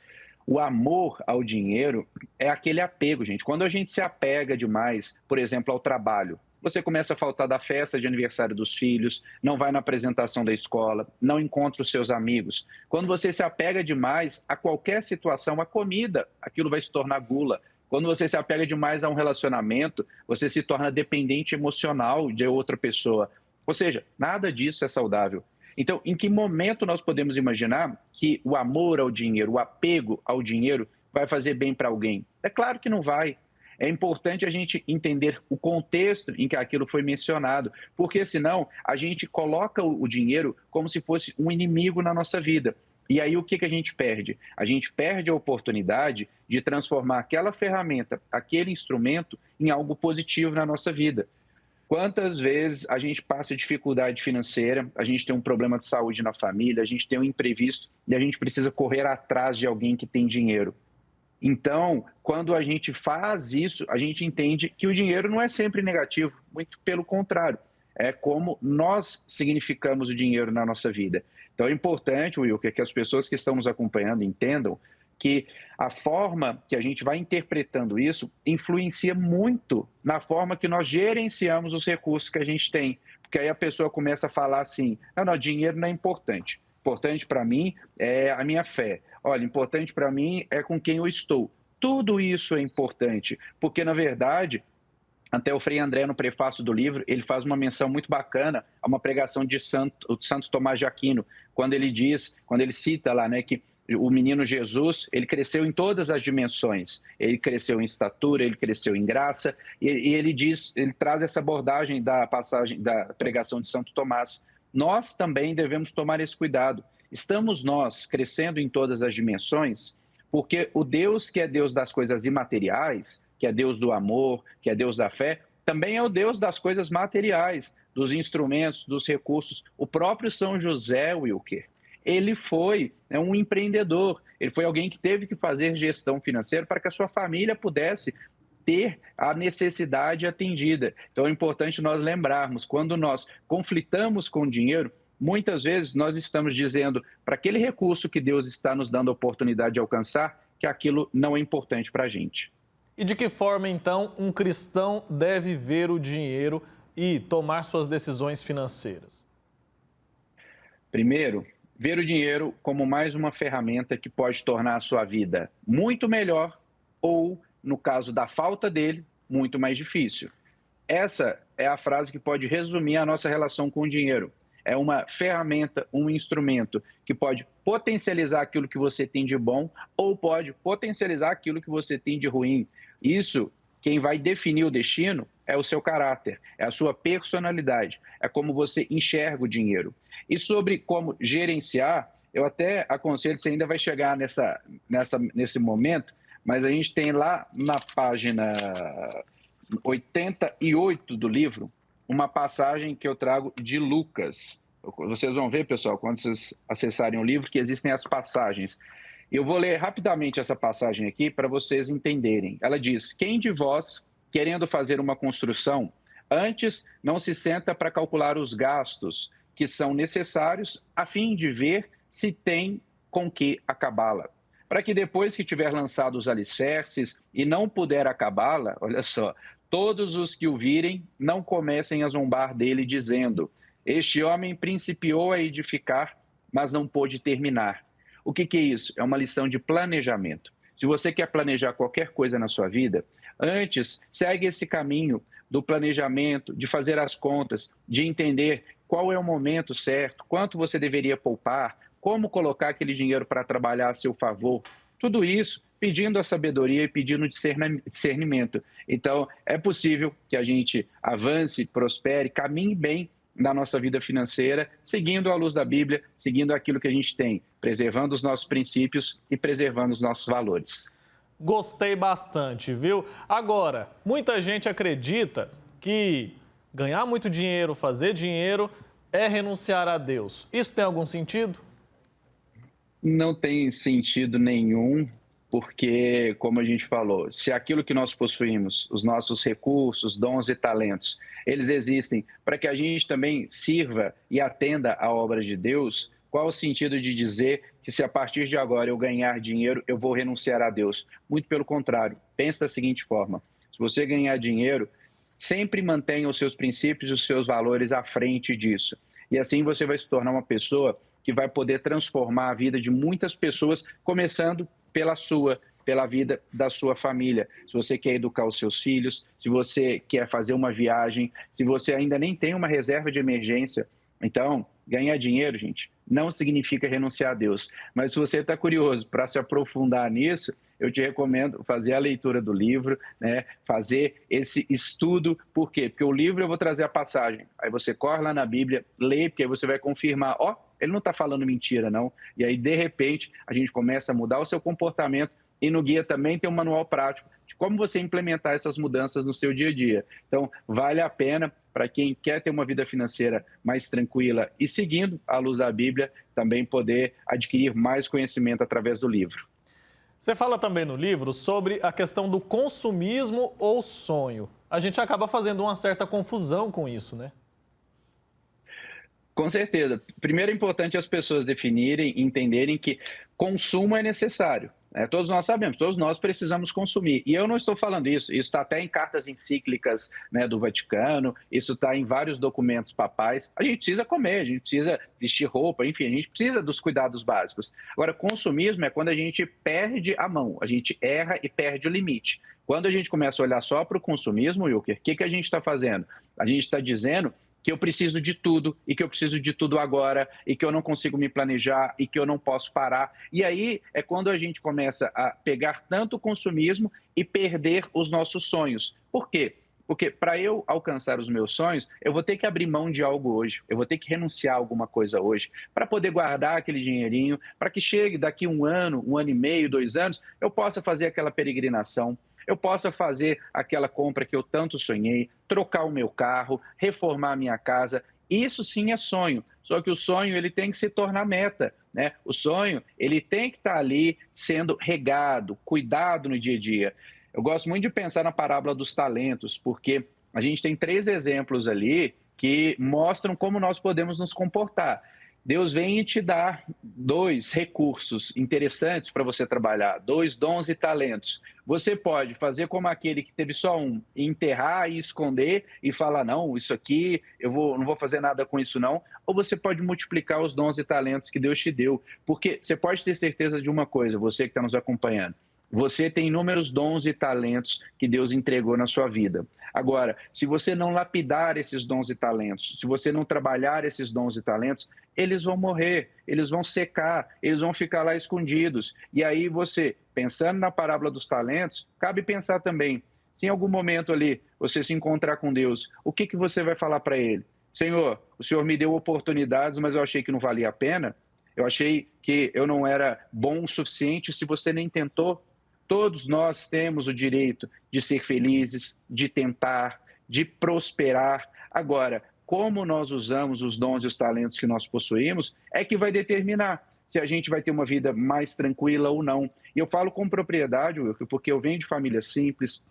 O amor ao dinheiro é aquele apego, gente. Quando a gente se apega demais, por exemplo, ao trabalho, você começa a faltar da festa de aniversário dos filhos, não vai na apresentação da escola, não encontra os seus amigos. Quando você se apega demais a qualquer situação, a comida, aquilo vai se tornar gula. Quando você se apega demais a um relacionamento, você se torna dependente emocional de outra pessoa. Ou seja, nada disso é saudável. Então, em que momento nós podemos imaginar que o amor ao dinheiro, o apego ao dinheiro vai fazer bem para alguém? É claro que não vai. É importante a gente entender o contexto em que aquilo foi mencionado, porque senão a gente coloca o dinheiro como se fosse um inimigo na nossa vida. E aí o que a gente perde? A gente perde a oportunidade de transformar aquela ferramenta, aquele instrumento, em algo positivo na nossa vida. Quantas vezes a gente passa dificuldade financeira, a gente tem um problema de saúde na família, a gente tem um imprevisto e a gente precisa correr atrás de alguém que tem dinheiro. Então, quando a gente faz isso, a gente entende que o dinheiro não é sempre negativo, muito pelo contrário. É como nós significamos o dinheiro na nossa vida. Então é importante, Wilker, que as pessoas que estão nos acompanhando entendam que a forma que a gente vai interpretando isso influencia muito na forma que nós gerenciamos os recursos que a gente tem. Porque aí a pessoa começa a falar assim, não, dinheiro não é importante. Importante para mim é a minha fé. Olha, importante para mim é com quem eu estou. Tudo isso é importante, porque na verdade, até o Frei André no prefácio do livro, ele faz uma menção muito bacana a uma pregação de Santo Tomás de Aquino, quando ele cita lá, né, que o menino Jesus, ele cresceu em todas as dimensões. Ele cresceu em estatura, ele cresceu em graça, e ele traz essa abordagem da passagem da pregação de Santo Tomás. Nós também devemos tomar esse cuidado. Estamos nós crescendo em todas as dimensões, porque o Deus que é Deus das coisas imateriais, que é Deus do amor, que é Deus da fé, também é o Deus das coisas materiais, dos instrumentos, dos recursos. O próprio São José, Wilker, ele foi um empreendedor, ele foi alguém que teve que fazer gestão financeira para que a sua família pudesse ter a necessidade atendida. Então é importante nós lembrarmos, quando nós conflitamos com o dinheiro, muitas vezes nós estamos dizendo para aquele recurso que Deus está nos dando a oportunidade de alcançar, que aquilo não é importante para a gente. E de que forma, então, um cristão deve ver o dinheiro e tomar suas decisões financeiras? Primeiro, ver o dinheiro como mais uma ferramenta que pode tornar a sua vida muito melhor ou, no caso da falta dele, muito mais difícil. Essa é a frase que pode resumir a nossa relação com o dinheiro. É uma ferramenta, um instrumento que pode potencializar aquilo que você tem de bom ou pode potencializar aquilo que você tem de ruim. Isso, quem vai definir o destino é o seu caráter, é a sua personalidade, é como você enxerga o dinheiro. E sobre como gerenciar, eu até aconselho, você ainda vai chegar nesse momento, mas a gente tem lá na página 88 do livro, uma passagem que eu trago de Lucas. Vocês vão ver, pessoal, quando vocês acessarem o livro, que existem as passagens. Eu vou ler rapidamente essa passagem aqui para vocês entenderem. Ela diz: quem de vós, querendo fazer uma construção, antes não se senta para calcular os gastos que são necessários, a fim de ver se tem com que acabá-la? Para que depois que tiver lançado os alicerces e não puder acabá-la, olha só, todos os que o virem não comecem a zombar dele, dizendo: este homem principiou a edificar, mas não pôde terminar. O que é isso? É uma lição de planejamento. Se você quer planejar qualquer coisa na sua vida, antes segue esse caminho do planejamento, de fazer as contas, de entender qual é o momento certo, quanto você deveria poupar, como colocar aquele dinheiro para trabalhar a seu favor. Tudo isso pedindo a sabedoria e pedindo discernimento. Então, é possível que a gente avance, prospere, caminhe bem na nossa vida financeira, seguindo a luz da Bíblia, seguindo aquilo que a gente tem, preservando os nossos princípios e preservando os nossos valores. Gostei bastante, viu? Agora, muita gente acredita que ganhar muito dinheiro, fazer dinheiro, é renunciar a Deus. Isso tem algum sentido? Não tem sentido nenhum, porque, como a gente falou, se aquilo que nós possuímos, os nossos recursos, dons e talentos, eles existem para que a gente também sirva e atenda à obra de Deus, qual o sentido de dizer que se a partir de agora eu ganhar dinheiro, eu vou renunciar a Deus? Muito pelo contrário, pensa da seguinte forma: se você ganhar dinheiro, sempre mantenha os seus princípios e os seus valores à frente disso. E assim você vai se tornar uma pessoa que vai poder transformar a vida de muitas pessoas, começando pela vida da sua família. Se você quer educar os seus filhos, se você quer fazer uma viagem, se você ainda nem tem uma reserva de emergência. Então, ganhar dinheiro, gente, não significa renunciar a Deus. Mas se você está curioso para se aprofundar nisso, eu te recomendo fazer a leitura do livro, né? Fazer esse estudo. Por quê? Porque o livro eu vou trazer a passagem. Aí você corre lá na Bíblia, lê, porque aí você vai confirmar, ele não está falando mentira, não. E aí, de repente, a gente começa a mudar o seu comportamento. E no guia também tem um manual prático de como você implementar essas mudanças no seu dia a dia. Então, vale a pena para quem quer ter uma vida financeira mais tranquila e seguindo a luz da Bíblia, também poder adquirir mais conhecimento através do livro. Você fala também no livro sobre a questão do consumismo ou sonho. A gente acaba fazendo uma certa confusão com isso, né? Com certeza. Primeiro é importante as pessoas definirem e entenderem que consumo é necessário. Todos nós sabemos, todos nós precisamos consumir. E eu não estou falando isso está até em cartas encíclicas, né, do Vaticano, isso está em vários documentos papais. A gente precisa comer, a gente precisa vestir roupa, enfim, a gente precisa dos cuidados básicos. Agora, consumismo é quando a gente perde a mão, a gente erra e perde o limite. Quando a gente começa a olhar só para o consumismo, Wilker, o que a gente está fazendo? A gente está dizendo que eu preciso de tudo e que eu preciso de tudo agora e que eu não consigo me planejar e que eu não posso parar. E aí é quando a gente começa a pegar tanto o consumismo e perder os nossos sonhos. Por quê? Porque para eu alcançar os meus sonhos, eu vou ter que abrir mão de algo hoje, eu vou ter que renunciar a alguma coisa hoje, para poder guardar aquele dinheirinho, para que chegue daqui um ano e meio, 2 anos, eu possa fazer aquela peregrinação, eu possa fazer aquela compra que eu tanto sonhei, trocar o meu carro, reformar a minha casa. Isso sim é sonho, só que o sonho ele tem que se tornar meta, né? O sonho ele tem que estar ali sendo regado, cuidado no dia a dia. Eu gosto muito de pensar na parábola dos talentos, porque a gente tem 3 exemplos ali que mostram como nós podemos nos comportar. Deus vem e te dá 2 recursos interessantes para você trabalhar, 2 dons e talentos. Você pode fazer como aquele que teve só um, enterrar e esconder e falar, não, isso aqui, não vou fazer nada com isso não. Ou você pode multiplicar os dons e talentos que Deus te deu. Porque você pode ter certeza de uma coisa, você que está nos acompanhando. Você tem inúmeros dons e talentos que Deus entregou na sua vida. Agora, se você não lapidar esses dons e talentos, se você não trabalhar esses dons e talentos, eles vão morrer, eles vão secar, eles vão ficar lá escondidos. E aí você, pensando na parábola dos talentos, cabe pensar também, se em algum momento ali você se encontrar com Deus, o que você vai falar para Ele? Senhor, o Senhor me deu oportunidades, mas eu achei que não valia a pena. Eu achei que eu não era bom o suficiente se você nem tentou. Todos nós temos o direito de ser felizes, de tentar, de prosperar. Agora, como nós usamos os dons e os talentos que nós possuímos é que vai determinar se a gente vai ter uma vida mais tranquila ou não. E eu falo com propriedade, Wilker, porque eu venho de família simples,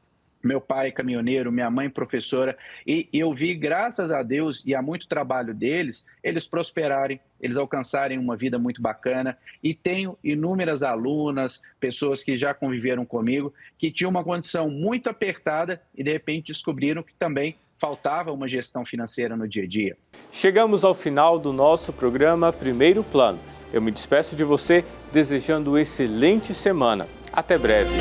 meu pai caminhoneiro, minha mãe professora, e eu vi, graças a Deus e a muito trabalho deles, eles prosperarem, eles alcançarem uma vida muito bacana. E tenho inúmeras alunas, pessoas que já conviveram comigo, que tinham uma condição muito apertada e de repente descobriram que também faltava uma gestão financeira no dia a dia. Chegamos ao final do nosso programa Primeiro Plano. Eu me despeço de você desejando uma excelente semana. Até breve.